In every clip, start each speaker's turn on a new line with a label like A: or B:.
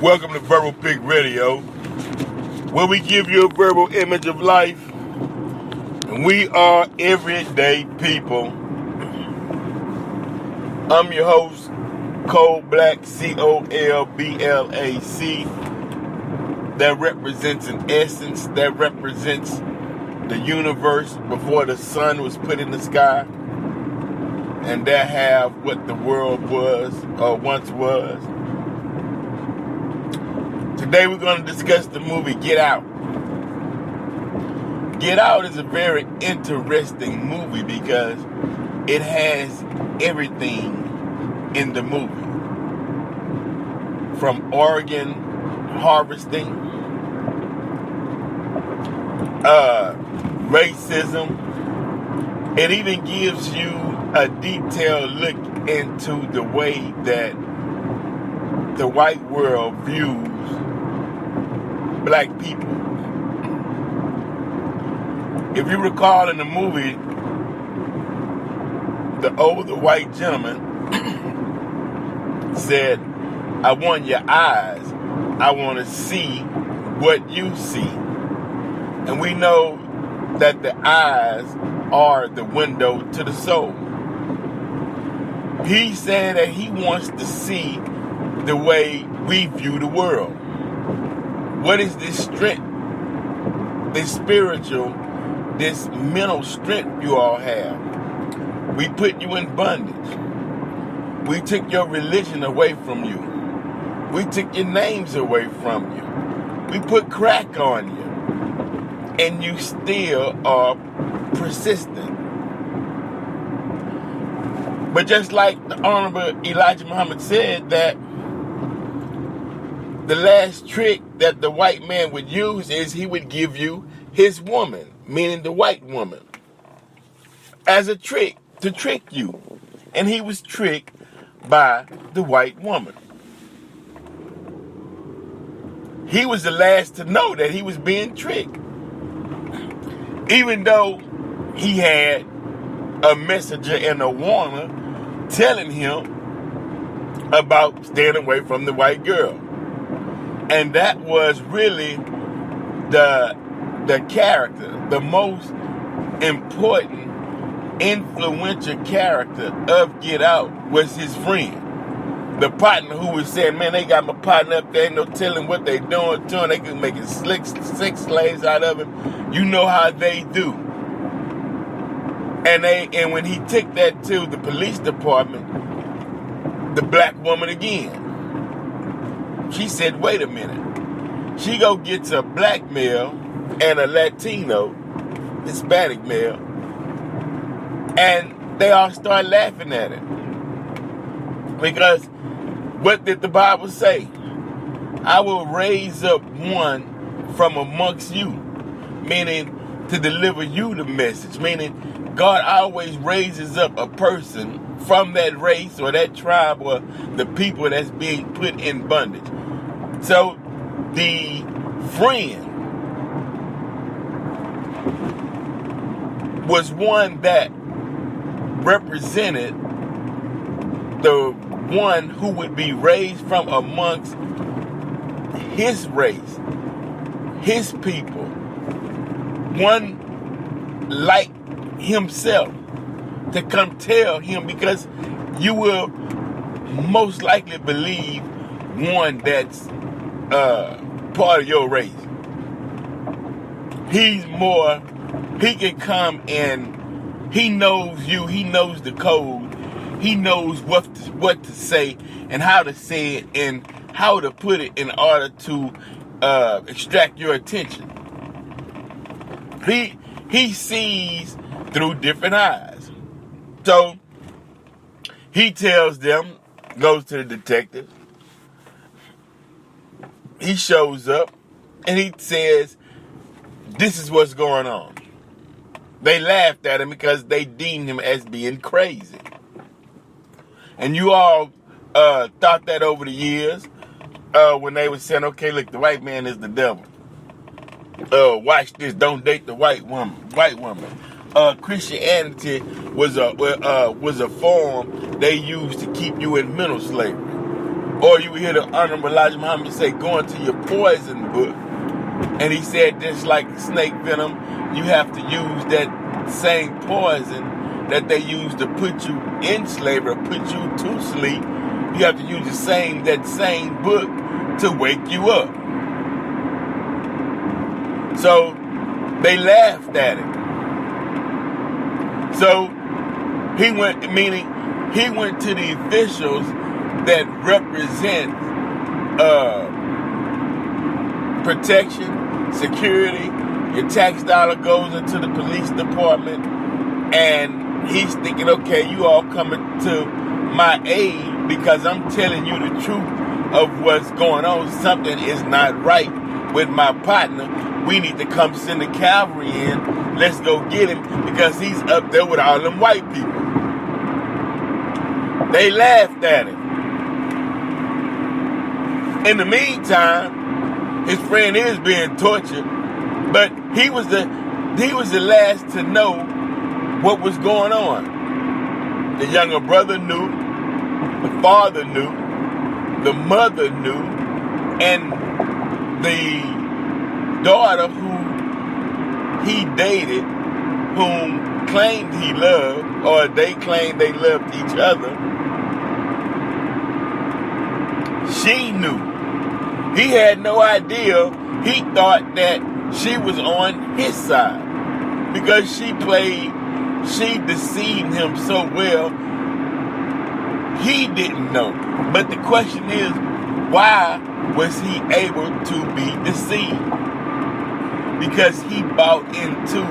A: Welcome to Verbal Pig Radio, where we give you a verbal image of life. And we are everyday people. I'm your host, Cold Black, COLBLAC. That represents an essence, that represents the universe before the sun was put in the sky. And that have what the world was, or once was. Today we're going to discuss the movie Get Out. Get Out is a very interesting movie because it has everything in the movie. From organ harvesting, racism. It even gives you a detailed look into the way that the white world views black people. If you recall in the movie, the older white gentleman said, I want your eyes. I want to see what you see. And we know that the eyes are the window to the soul. He's saying that he wants to see the way we view the world. What is this strength, this spiritual, this mental strength you all have? We put you in bondage. We took your religion away from you. We took your names away from you. We put crack on you. And you still are persistent. But just like the Honorable Elijah Muhammad said, that the last trick that the white man would use is he would give you his woman, meaning the white woman, as a trick to trick you. And he was tricked by the white woman. He was the last to know that he was being tricked. Even though he had a messenger and a warner telling him about staying away from the white girl. And that was really the character, the most important, influential character of Get Out was his friend. The partner who was saying, man, they got my partner up there, ain't no telling what they doing to him. They can make six slaves out of him. You know how they do. And when he took that to the police department, the black woman again, she said, wait a minute. She go gets a black male and a Latino, Hispanic male, and they all start laughing at it. Because what did the Bible say? I will raise up one from amongst you, meaning to deliver you the message, meaning God always raises up a person from that race or that tribe or the people that's being put in bondage. So the friend was one that represented the one who would be raised from amongst his race, his people, one like himself, to come tell him, because you will most likely believe one that's part of your race. He can come and he knows you, he knows the code, he knows what to say and how to say it and how to put it in order to extract your attention. He sees through different eyes. So he tells them, goes to the detective. He shows up and he says, this is what's going on. They laughed at him because they deemed him as being crazy. And you all thought that over the years when they were saying, okay, look, the white man is the devil. Watch this, don't date the white woman. Christianity was a form they used to keep you in mental slavery. Or you would hear the Honorable Elijah Muhammad say, go into your poison book. And he said, just like snake venom, you have to use that same poison that they used to put you in slavery, or put you to sleep. You have to use that same book to wake you up. So they laughed at it. So he went to the officials that represent protection, security. Your tax dollar goes into the police department, and he's thinking, okay, you all coming to my aid because I'm telling you the truth of what's going on. Something is not right with my partner. We need to come send the cavalry in. Let's go get him because he's up there with all them white people. They laughed at him. In the meantime, his friend is being tortured, but he was the last to know what was going on. The younger brother knew, the father knew, the mother knew, and the daughter who he dated, whom claimed he loved, or they claimed they loved each other, she knew. He had no idea. He thought that she was on his side because she deceived him so well. He didn't know. But the question is, why was he able to be deceived? Because he bought into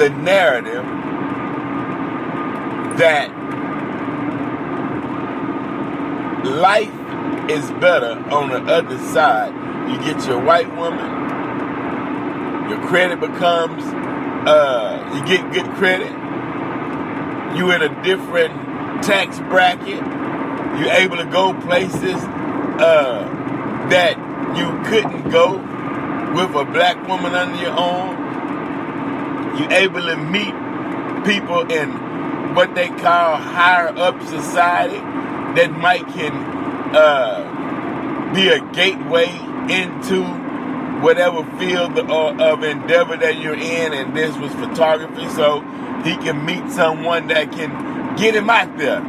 A: the narrative that life is better on the other side. You get your white woman, your credit becomes, you get good credit, you in a different tax bracket, you're able to go places that you couldn't go with a black woman under your arm. You're able to meet people in what they call higher up society that might can be a gateway into whatever field of endeavor that you're in, and this was photography, so he can meet someone that can get him out there.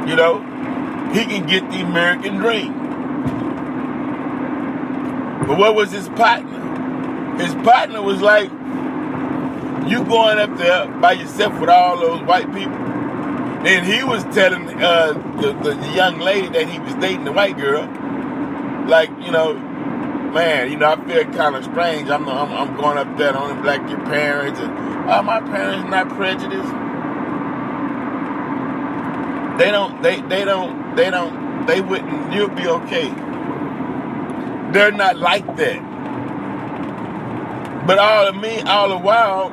A: You know, he can get the American dream. But what was his partner? His partner was like, you going up there by yourself with all those white people? And he was telling the young lady that he was dating, the white girl, like, you know, man, you know, I feel kind of strange. I'm going up there, only black your parents, and my parents not prejudiced. They wouldn't. You'll be okay. They're not like that. But all the while,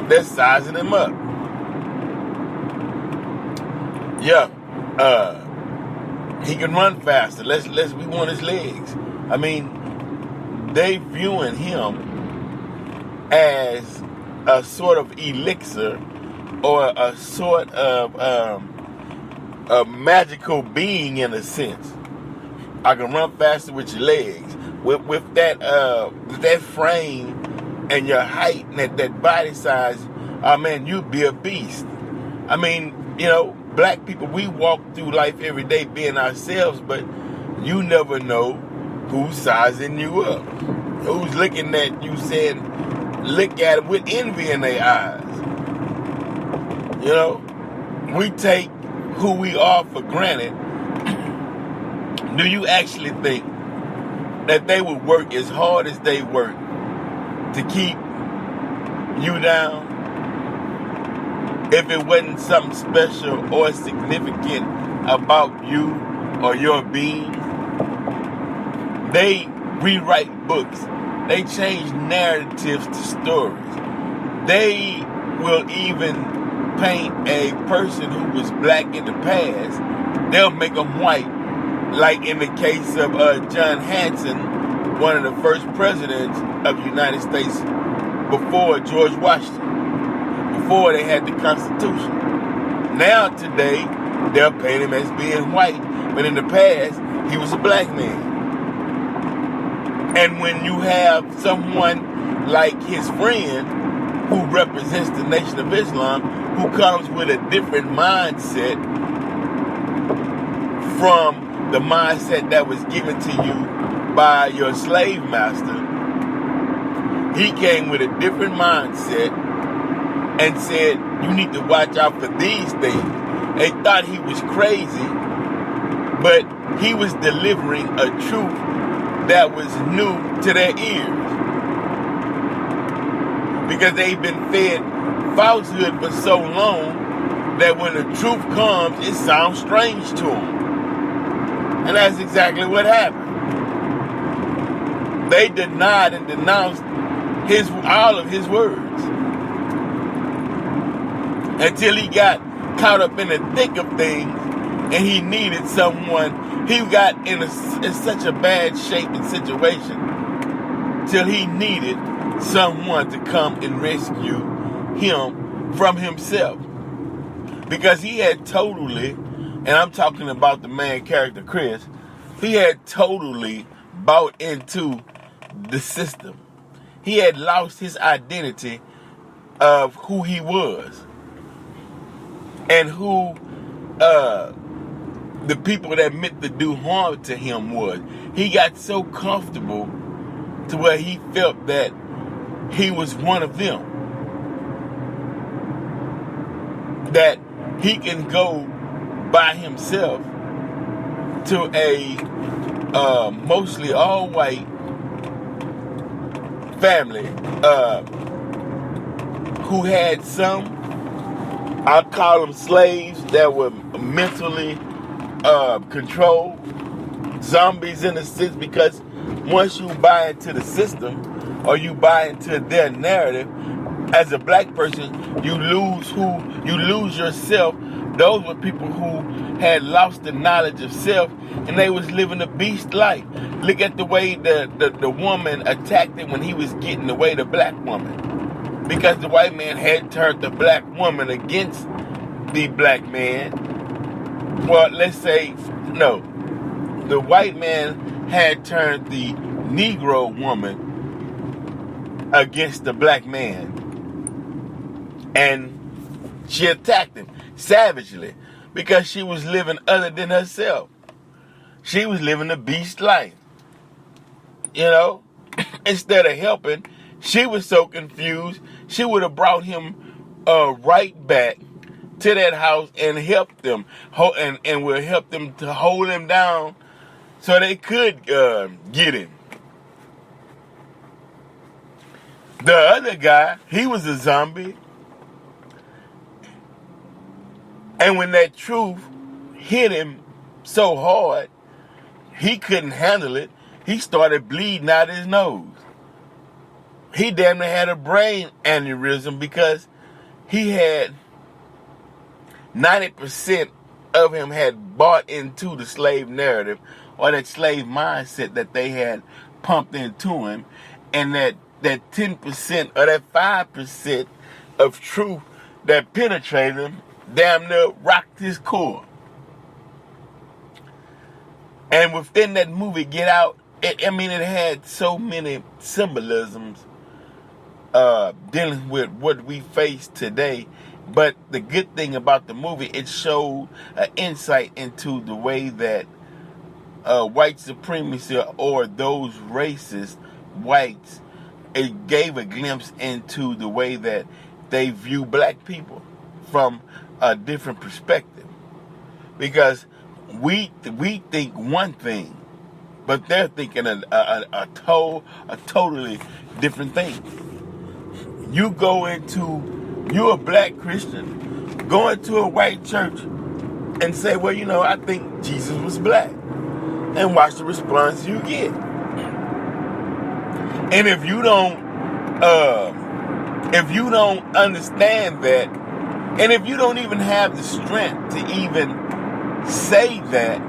A: they're sizing him up. Yeah, he can run faster. We want his legs. I mean, they viewing him as a sort of elixir or a sort of a magical being in a sense. I can run faster with your legs. With that frame and your height and that body size, man, you'd be a beast. I mean, you know, black people, we walk through life every day being ourselves, but you never know who's sizing you up, who's looking at you saying, look at it with envy in their eyes. You know, we take who we are for granted. Do you actually think that they would work as hard as they work to keep you down if it wasn't something special or significant about you or your being? They rewrite books. They change narratives to stories. They will even paint a person who was black in the past. They'll make them white, like in the case of John Hanson, one of the first presidents of the United States before George Washington, before they had the Constitution. Now today, they'll paint him as being white, but in the past, he was a black man. And when you have someone like his friend who represents the Nation of Islam, who comes with a different mindset from the mindset that was given to you by your slave master, he came with a different mindset and said, you need to watch out for these things. They thought he was crazy, but he was delivering a truth that was new to their ears. Because they've been fed falsehood for so long that when the truth comes, it sounds strange to them. And that's exactly what happened. They denied and denounced all of his words until he got caught up in the thick of things and he needed someone. He got in such a bad shape and situation till he needed someone to come and rescue him from himself. Because he had totally, and I'm talking about the main character, Chris, he had totally bought into the system. He had lost his identity of who he was and who the people that meant to do harm to him was. He got so comfortable to where he felt that he was one of them. That he can go by himself to a mostly all-white family who had some, I call them slaves, that were mentally controlled, zombies in a sense, because once you buy into the system or you buy into their narrative, as a black person, you lose yourself. Those were people who had lost the knowledge of self and they was living a beast life. Look at the way the woman attacked him when he was getting away the black woman. Because the white man had turned the black woman against the black man. Well, let's say, no. The white man had turned the Negro woman against the black man. And she attacked him savagely because she was living other than herself. She was living a beast life. You know, instead of helping, she was so confused, she would have brought him right back to that house and helped them, and would help them to hold him down so they could get him. The other guy, he was a zombie. And when that truth hit him so hard, he couldn't handle it. He started bleeding out his nose. He damn near had a brain aneurysm because he had 90% of him had bought into the slave narrative or that slave mindset that they had pumped into him, and that 10% or that 5% of truth that penetrated him damn near rocked his core. And within that movie, Get Out, it had so many symbolisms dealing with what we face today. But the good thing about the movie, it showed an insight into the way that white supremacy or those racist whites, it gave a glimpse into the way that they view black people from a different perspective. Because we think one thing, but they're thinking a totally different thing. You're a black Christian, go into a white church and say, well, I think Jesus was black. And watch the response you get. And if you don't understand that, and if you don't even have the strength to even say that,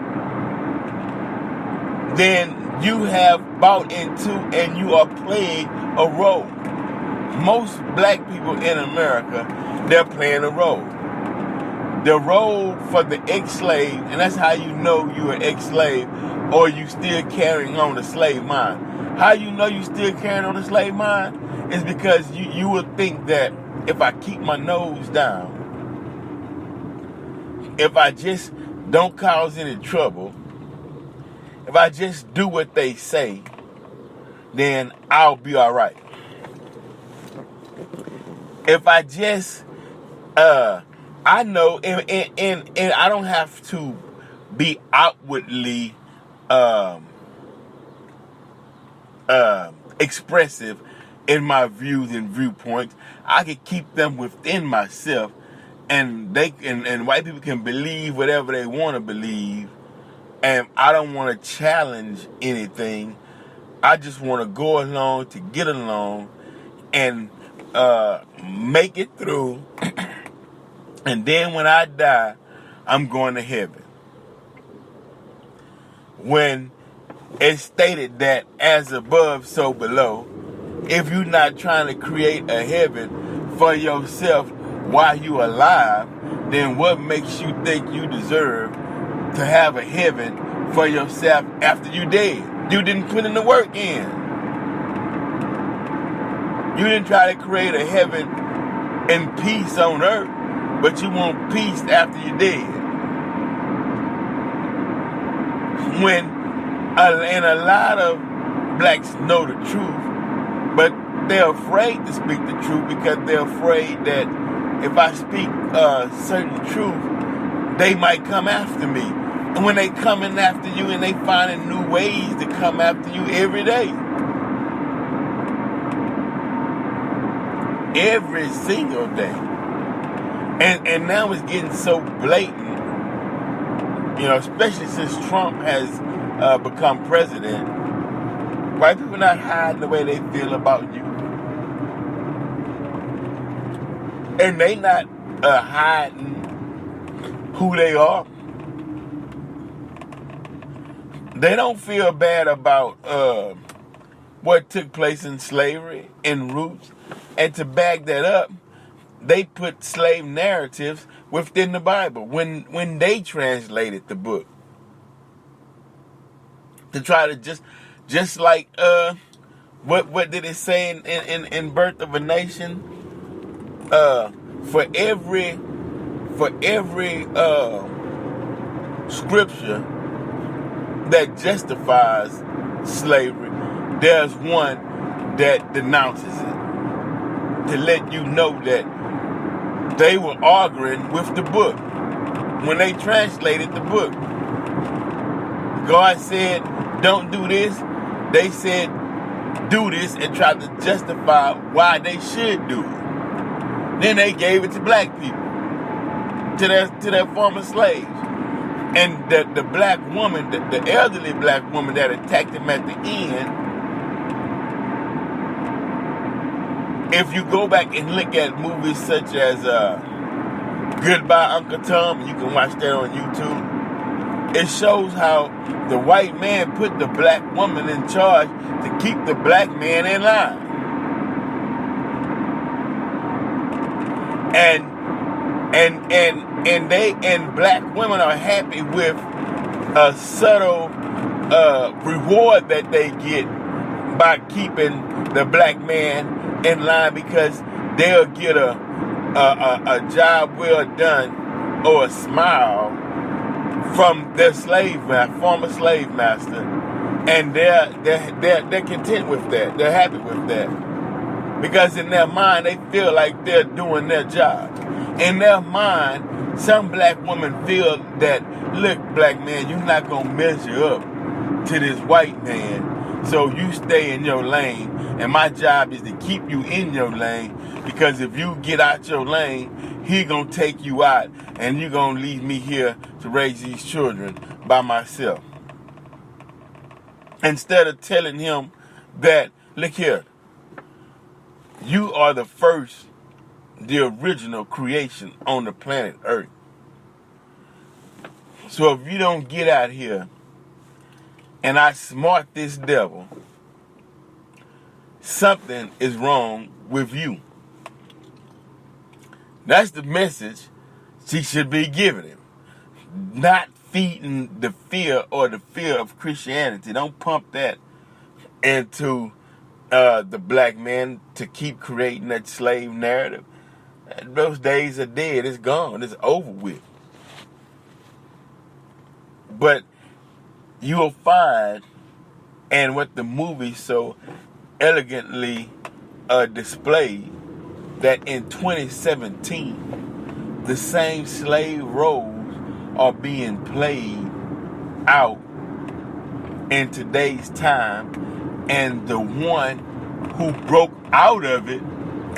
A: then you have bought into and you are playing a role. Most black people in America, they're playing a role. The role for the ex-slave, and that's how you know you're an ex-slave or you still carrying on the slave mind. How you know you still carrying on the slave mind is because you would think that if I keep my nose down, if I just don't cause any trouble, if I just do what they say, then I'll be all right. If I just, I know, and I don't have to be outwardly expressive in my views and viewpoints. I can keep them within myself, and and white people can believe whatever they want to believe, and I don't want to challenge anything. I just want to go along to get along and make it through. And then when I die, I'm going to heaven. When it's stated that as above, so below, if you're not trying to create a heaven for yourself while you're alive, then what makes you think you deserve to have a heaven for yourself after you're dead? You didn't put in the work in. You didn't try to create a heaven and peace on earth, but you want peace after you're dead. And a lot of blacks know the truth, but they're afraid to speak the truth because they're afraid that if I speak certain truth, they might come after me. And when they coming after you and they finding new ways to come after you every day. Every single day. And now it's getting so blatant, especially since Trump has become president. White people not hiding the way they feel about you. And they not hiding who they are. They don't feel bad about what took place in slavery and roots. And to back that up, they put slave narratives within the Bible when they translated the book. To try to just like what did it say in Birth of a Nation? For every scripture that justifies slavery, there's one that denounces it. To let you know that they were arguing with the book when they translated the book. God said, don't do this. They said, do this, and tried to justify why they should do it. Then they gave it to black people, to their former slaves. And the black woman, the elderly black woman that attacked him at the end, if you go back and look at movies such as Goodbye Uncle Tom, you can watch that on YouTube, it shows how the white man put the black woman in charge to keep the black man in line. And black women are happy with a subtle reward that they get by keeping the black man in line, because they'll get a job well done or a smile from their former slave master, and they're content with that. They're happy with that, because in their mind they feel like they're doing their job. In their mind, some black women feel that, look, black man, you're not gonna measure up to this white man, so you stay in your lane, and my job is to keep you in your lane, because if you get out your lane, he gonna take you out, and you're gonna leave me here to raise these children by myself. Instead of telling him that, look here, you are the first, the original creation on the planet Earth. So if you don't get out here and I smart this devil, something is wrong with you. That's the message she should be giving him. Not feeding the fear of Christianity. Don't pump that into the black man to keep creating that slave narrative. Those days are dead. It's gone. It's over with. But you'll find, and what the movie so elegantly displayed, that in 2017, the same slave roles are being played out in today's time, and the one who broke out of it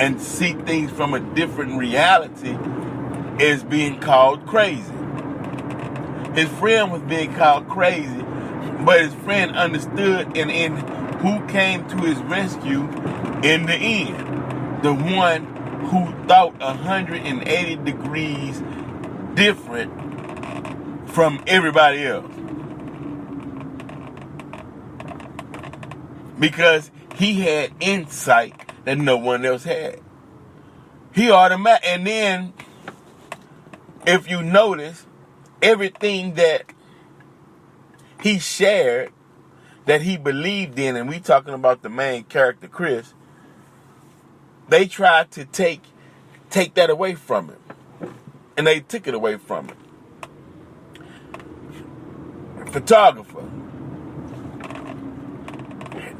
A: and see things from a different reality is being called crazy. His friend was being called crazy, but his friend understood, and who came to his rescue in the end? The one who thought 180 degrees different from everybody else. Because he had insight that no one else had. And then, if you notice, everything that he shared, that he believed in, and we talking about the main character, Chris, they tried to take that away from him. And they took it away from him. Photographer,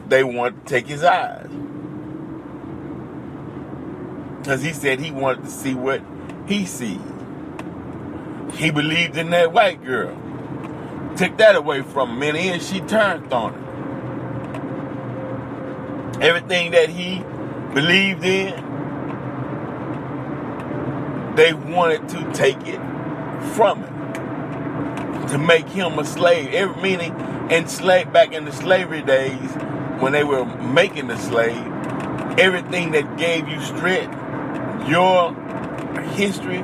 A: they wanted to take his eyes. Because he said he wanted to see what he sees. He believed in that white girl. Took that away from him. And then she turned on him. Everything that he believed in, they wanted to take it from him. To make him a slave. Back in the slavery days, when they were making the slave, everything that gave you strength, your history,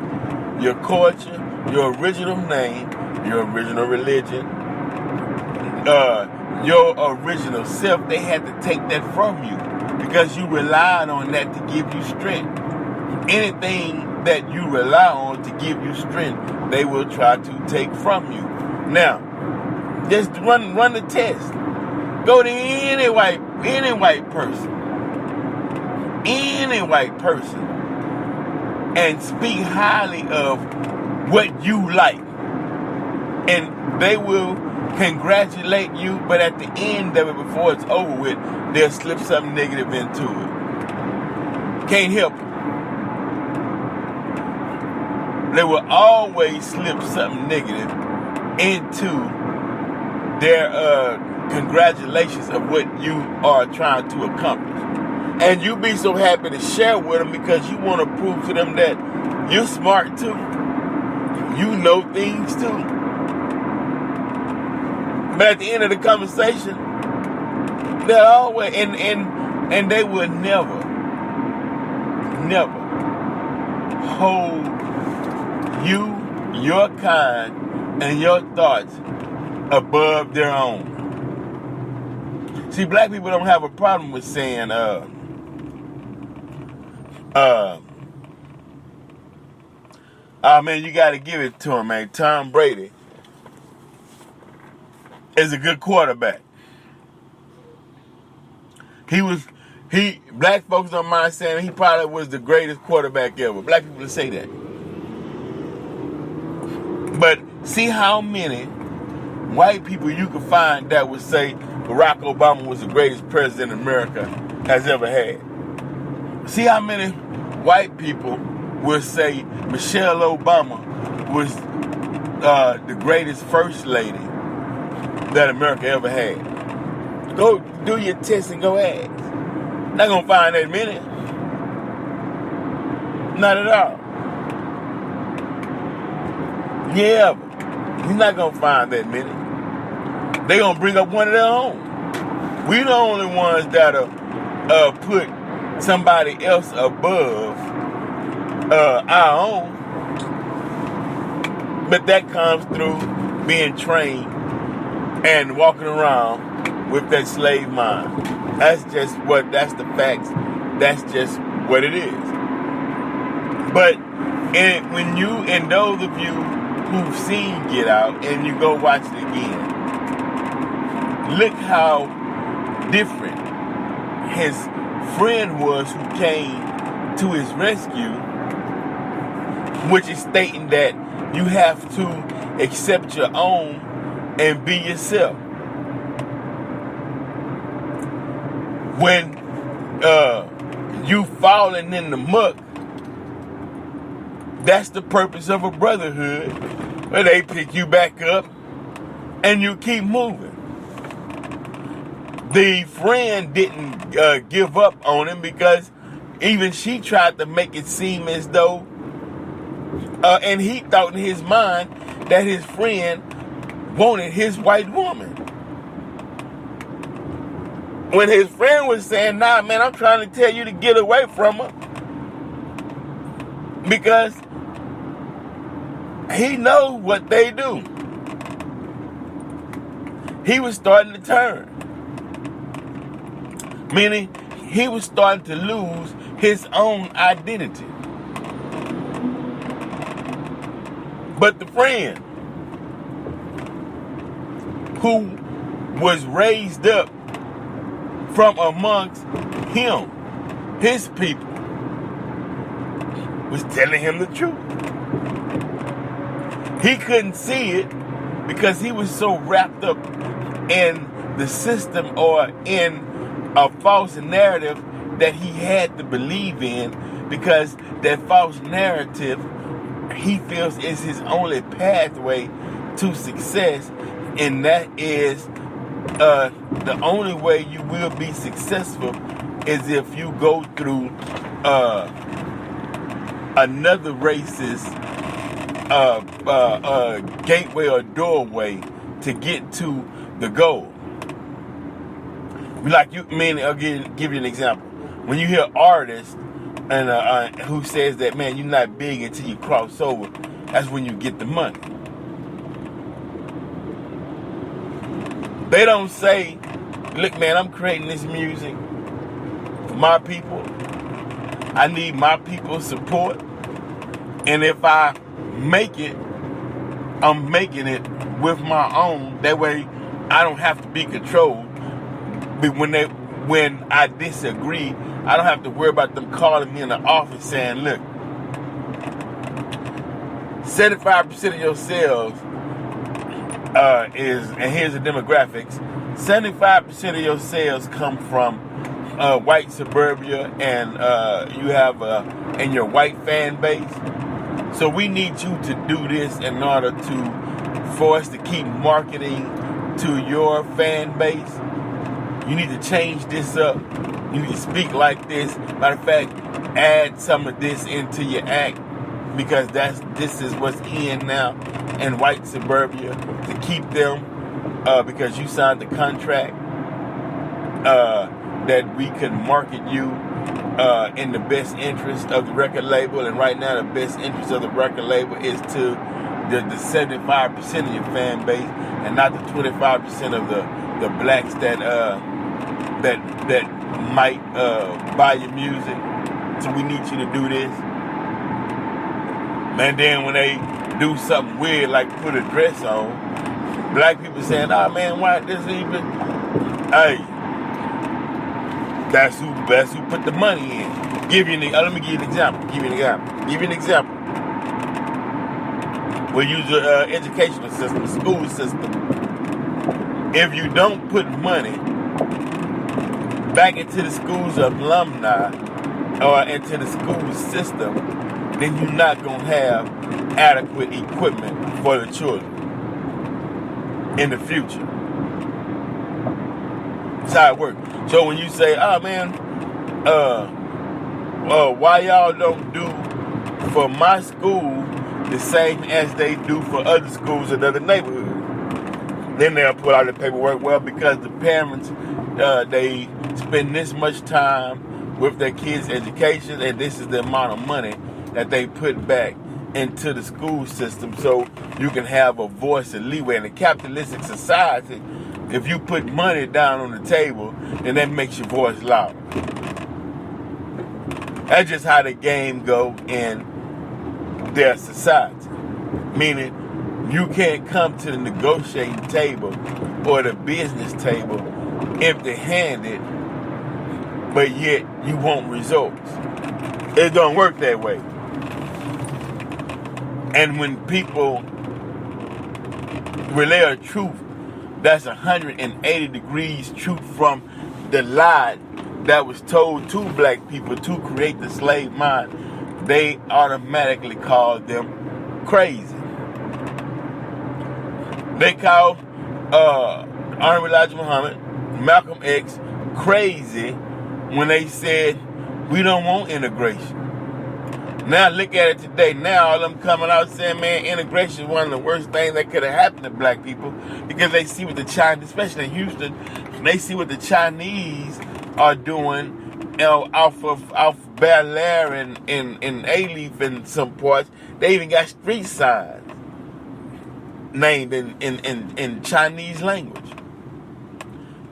A: your culture, your original name, your original religion, your original self, they had to take that from you because you relied on that to give you strength. Anything that you rely on to give you strength, they will try to take from you. Now, just run the test. Go to any white person, and speak highly of what you like, and they will congratulate you. But at the end of it, before it's over with, they'll slip something negative into it. Can't help it. They will always slip something negative into their congratulations of what you are trying to accomplish. And you be so happy to share with them because you want to prove to them that you're smart too. You know things too. But at the end of the conversation, they'll always, and they will never hold you, your kind, and your thoughts above their own. See, black people don't have a problem with saying, man, you got to give it to him, man. Tom Brady is a good quarterback. Black folks don't mind saying he probably was the greatest quarterback ever. Black people say that. But see how many white people you can find that would say Barack Obama was the greatest president America has ever had. See how many white people will say Michelle Obama was the greatest first lady that America ever had. Go do your test and go ask. Not gonna find that many. Not at all. Yeah, you're not gonna find that many. They gonna bring up one of their own. We the only ones that'll put somebody else above our own. But that comes through being trained and walking around with that slave mind. That's the facts. That's just what it is. But And when you, and those of you who've seen Get Out and you go watch it again, look how different his friend was who came to his rescue, which is stating that you have to accept your own and be yourself. When you falling in the muck, that's the purpose of a brotherhood, where they pick you back up and you keep moving. The friend didn't give up on him, because even she tried to make it seem as though, and he thought in his mind that his friend wanted his white woman. When his friend was saying, nah, man, I'm trying to tell you to get away from her, because he knows what they do. He was starting to turn. Meaning, he was starting to lose his own identity. But the friend who was raised up from amongst him, his people, was telling him the truth. He couldn't see it because he was so wrapped up in the system or in a false narrative that he had to believe in, because that false narrative he feels is his only pathway to success, and that is the only way you will be successful is if you go through another race's gateway or doorway to get to the goal. Like you, man, I'll give you an example. When you hear artists and who says that, man, you're not big until you cross over, that's when you get the money. They don't say, look, man, I'm creating this music for my people. I need my people's support. And if I make it, I'm making it with my own. That way I don't have to be controlled. But when I disagree, I don't have to worry about them calling me in the office saying, look, 75% of your sales and here's the demographics, 75% of your sales come from white suburbia and you have and your white fan base. So we need you to do this in order for us to keep marketing to your fan base. You need to change this up. You need to speak like this. Matter of fact, add some of this into your act, because this is what's in now in white suburbia, to keep them, because you signed the contract that we can market you in the best interest of the record label. And right now, the best interest of the record label is to the 75% of your fan base, and not the 25% of the blacks that might buy your music. So we need you to do this. And then when they do something weird like put a dress on, black people saying, "Oh man, why this even?" Hey, that's who put the money in. Let me give you an example. Give you an example. We'll use the educational system, the school system. If you don't put money back into the school's alumni or into the school system, then you're not going to have adequate equipment for the children in the future. That's how it works. So when you say, oh man, why y'all don't do for my school the same as they do for other schools in other neighborhoods? Then they'll put out the paperwork. Well, because the parents, they spend this much time with their kids' education, and this is the amount of money that they put back into the school system, so you can have a voice and leeway. In a capitalistic society, if you put money down on the table, then that makes your voice loud. That's just how the game go in their society. Meaning, you can't come to the negotiating table or the business table empty-handed, but yet you want results. It don't work that way. And when people relay a truth that's 180 degrees truth from the lie that was told to black people to create the slave mind, they automatically call them crazy. They call Honorable Elijah Muhammad, Malcolm X, crazy when they said, we don't want integration. Now look at it today. Now all them coming out saying, man, integration is one of the worst things that could have happened to black people, because they see what the Chinese, especially in Houston, they see what the Chinese are doing off Bel Air and A-Leaf in some parts. They even got street signs named in Chinese language.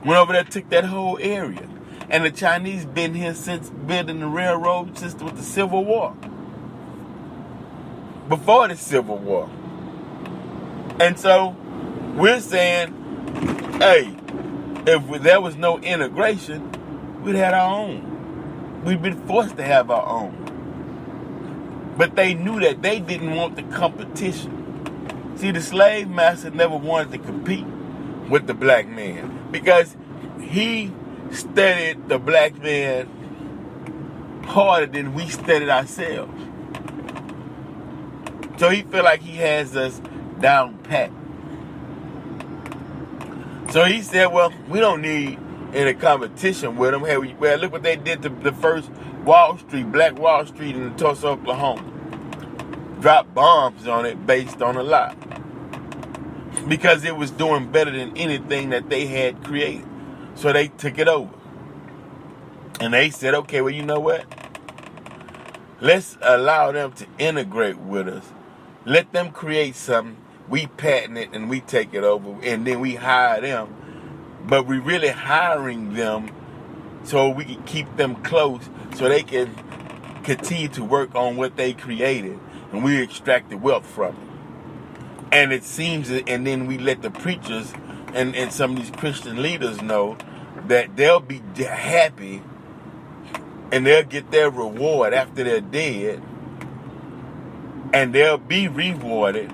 A: Went over there, took that whole area. And the Chinese been here since building the railroad system with the Civil War. Before the Civil War. And so we're saying, hey, if there was no integration, we'd had our own. We'd been forced to have our own. But they knew that they didn't want the competition. See, the slave master never wanted to compete with the black man, because he studied the black man harder than we studied ourselves. So he felt like he has us down pat. So he said, well, we don't need any competition with them. Hey, well, look what they did to the first Wall Street, Black Wall Street in Tulsa, Oklahoma. Dropped bombs on it based on a lie. Because it was doing better than anything that they had created. So they took it over. And they said, okay, well, you know what? Let's allow them to integrate with us. Let them create something. We patent it and we take it over. And then we hire them. But we're really hiring them so we can keep them close so they can continue to work on what they created. And we extract the wealth from it. And it seems, and then we let the preachers and some of these Christian leaders know that they'll be happy and they'll get their reward after they're dead, and they'll be rewarded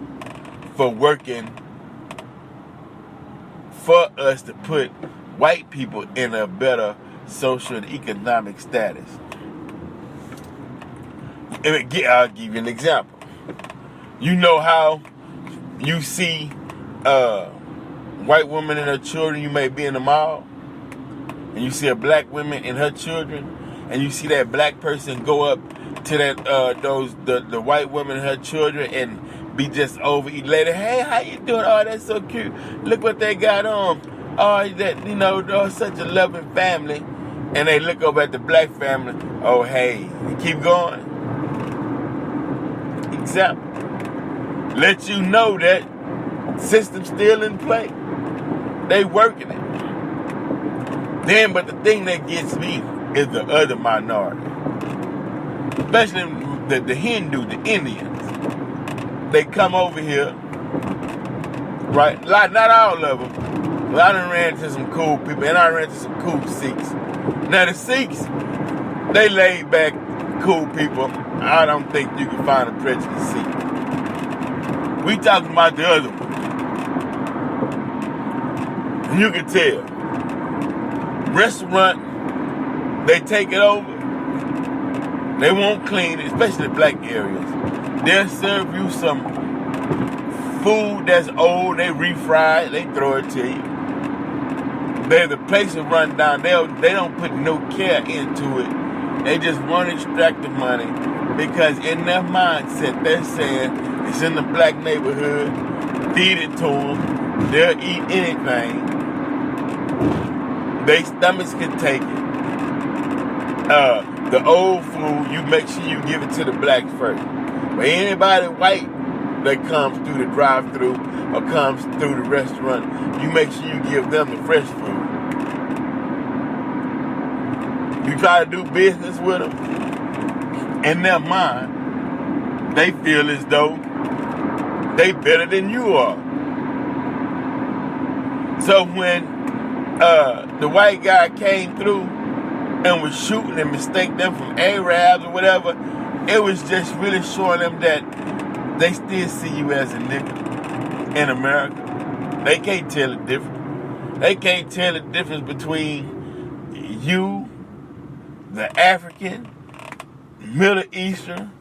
A: for working for us to put white people in a better social and economic status. I'll give you an example. You know how you see white woman and her children, you may be in the mall, and you see a black woman and her children, and you see that black person go up to that the white woman and her children and be just overeat later. Hey, how you doing? Oh, that's so cute. Look what they got on. Oh, that, they're such a loving family. And they look over at the black family. Oh, hey, keep going. Example. Let you know that system's still in play. They working it. Then, but the thing that gets me is the other minority. Especially the Hindu, the Indians. They come over here, right? Not all of them. But I done ran into some cool people, and I ran into some cool Sikhs. Now the Sikhs, they laid back, cool people. I don't think you can find a prejudiced Sikh. We talking about the other one. And you can tell. Restaurant, they take it over. They won't clean it, especially black areas. They'll serve you some food that's old, they refry it, they throw it to you. The place will run down. They don't put no care into it. They just want to extract the money because in their mindset, they're saying it's in the black neighborhood, feed it to them, they'll eat anything. Their stomachs can take it. The old food, you make sure you give it to the black first. But anybody white that comes through the drive-thru or comes through the restaurant, you make sure you give them the fresh food. You try to do business with them, in their mind, they feel as though they better than you are. So when the white guy came through and was shooting and mistake them from Arabs or whatever, it was just really showing them that they still see you as a nigga in America. They can't tell the difference. They can't tell the difference between you, the African, Middle Eastern,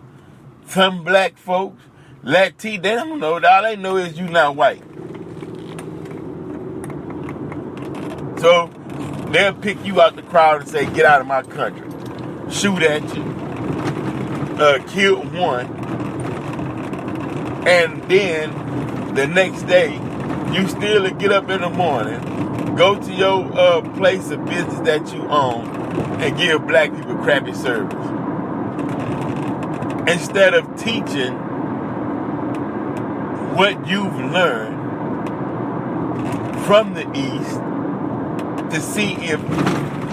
A: some black folks, Latino. They don't know. All they know is you not white. So they'll pick you out the crowd and say, get out of my country. Shoot at you. Kill one. And then the next day, you still get up in the morning, go to your place of business that you own, and give black people crappy service. Instead of teaching what you've learned from the East to see if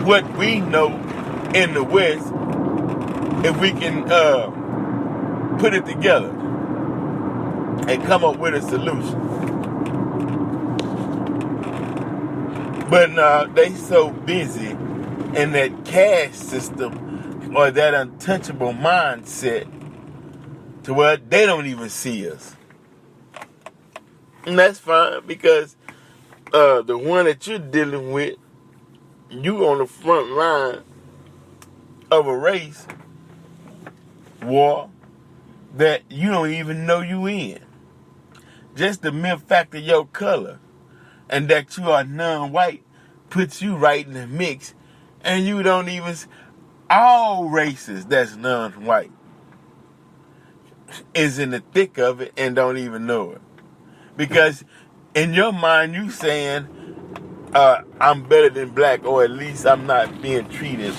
A: what we know in the West, if we can put it together and come up with a solution. But no, they so busy in that caste system or that untouchable mindset to where they don't even see us. And that's fine, because the one that you're dealing with, you on the front line of a race war that you don't even know you in. Just the mere fact of your color and that you are non-white puts you right in the mix, and you don't even... All races that's non-white is in the thick of it and don't even know it. Because in your mind, you saying, I'm better than black, or at least I'm not being treated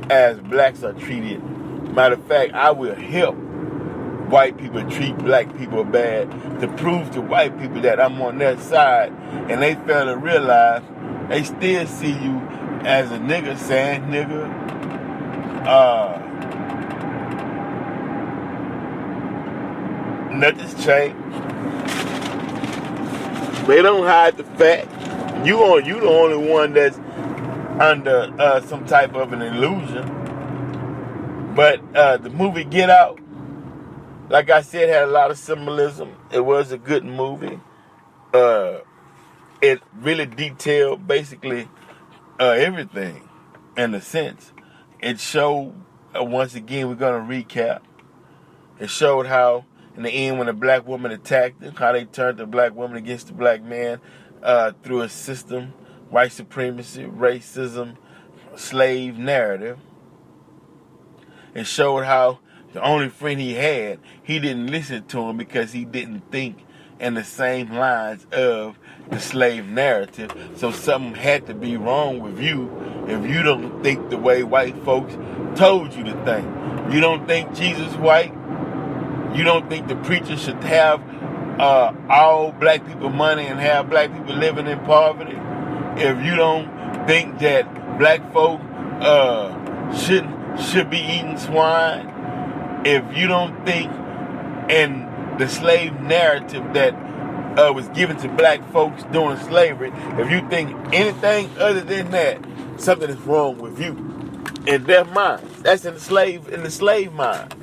A: as blacks are treated. Matter of fact, I will help white people treat black people bad to prove to white people that I'm on their side, and they fail to realize they still see you as a nigga saying nigga. Nothing's changed. They don't hide the fact. You the only one that's under some type of an illusion. But the movie Get Out, like I said, had a lot of symbolism. It was a good movie. It really detailed basically everything in a sense. It showed, once again, we're going to recap. It showed how, in the end, when a black woman attacked him, how they turned the black woman against the black man through a system, white supremacy, racism, slave narrative. It showed how the only friend he had, he didn't listen to him because he didn't think in the same lines of the slave narrative. So something had to be wrong with you if you don't think the way white folks told you to think. You don't think Jesus white. You don't think the preacher should have all black people money and have black people living in poverty. If you don't think that black folk should be eating swine. If you don't think in the slave narrative that was given to black folks during slavery, if you think anything other than that, something is wrong with you in their minds. That's in the slave mind.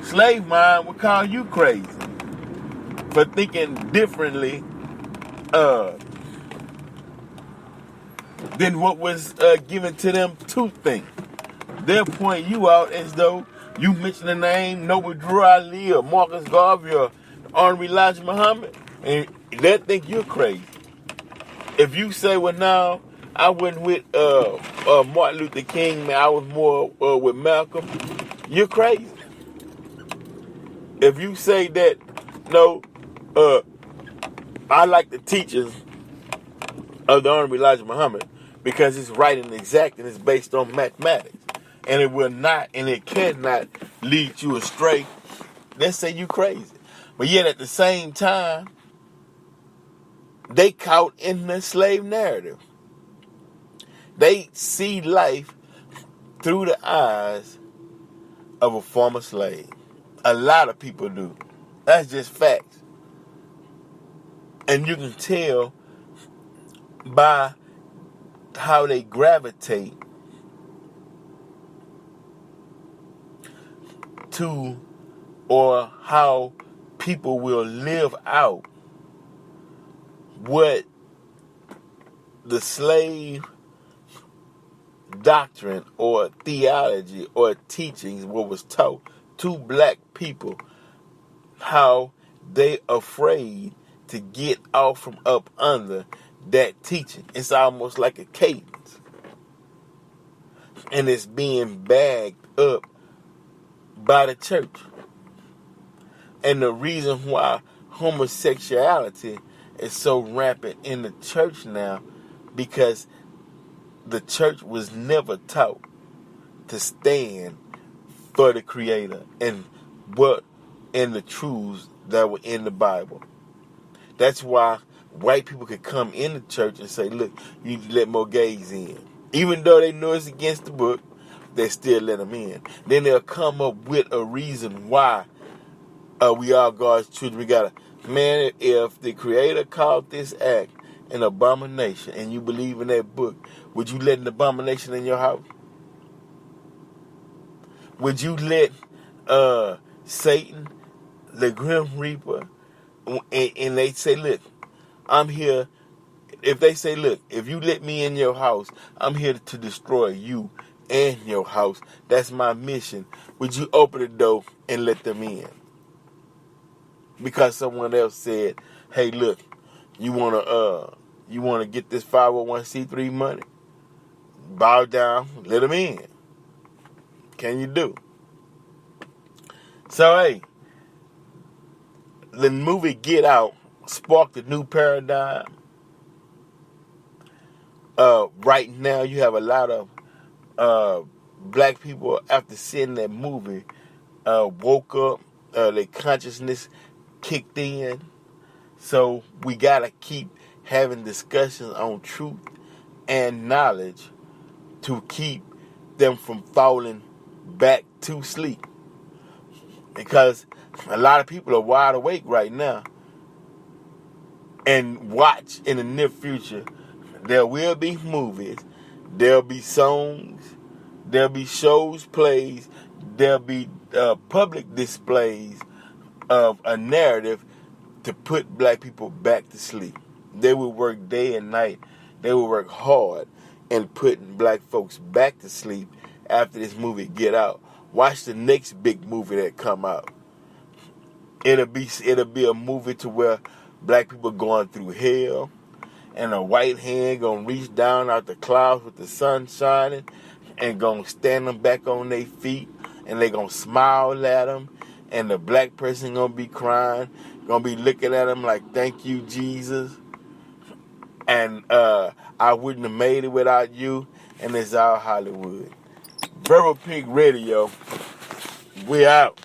A: Slave mind would call you crazy for thinking differently than what was given to them to think. They'll point you out as though you mention the name Noble Drew Ali or Marcus Garvey or Honorable Elijah Muhammad, and they'll think you're crazy. If you say, well, no, I wasn't with Martin Luther King, man, I was more with Malcolm, you're crazy. If you say that, no, I like the teachings of the Honorable Elijah Muhammad because it's right and exact and it's based on mathematics, and it will not and it cannot lead you astray, let's say you crazy. But yet at the same time, they caught in the slave narrative. They see life through the eyes of a former slave. A lot of people do. That's just facts. And you can tell by how they gravitate to, or how people will live out what the slave doctrine or theology or teachings, what was taught to black people, how they afraid to get off from up under that teaching. It's almost like a cadence. And it's being bagged up by the church. And the reason why homosexuality is so rampant in the church now, because the church was never taught to stand for the Creator and the truths that were in the Bible. That's why white people could come in the church and say, look, you need to let more gays in. Even though they know it's against the book, they still let them in. Then they'll come up with a reason why we are God's children. Man, if the Creator called this act an abomination and you believe in that book, would you let an abomination in your house? Would you let Satan, the Grim Reaper, and they say, look, I'm here. If they say, look, if you let me in your house, I'm here to destroy you and your house. That's my mission. Would you open the door and let them in? Because someone else said, hey, look, you wanna get this 501c3 money? Bow down, let them in. Can you do? So, hey, the movie Get Out sparked a new paradigm. Right now, you have a lot of black people, after seeing that movie, woke up, their consciousness kicked in. So we gotta keep having discussions on truth and knowledge to keep them from falling back to sleep. Because a lot of people are wide awake right now. And watch in the near future, there will be movies, there'll be songs, there'll be shows, plays, there'll be public displays of a narrative to put black people back to sleep. They will work day and night. They will work hard in putting black folks back to sleep after this movie Get Out. Watch the next big movie that come out. It'll be a movie to where black people going through hell, and a white hand gonna reach down out the clouds with the sun shining and gonna stand them back on their feet, and they gonna smile at them, and the black person gonna be crying, gonna be looking at them like, thank you, Jesus, and I wouldn't have made it without you, and it's all Hollywood. Verbal Pig Radio, we out.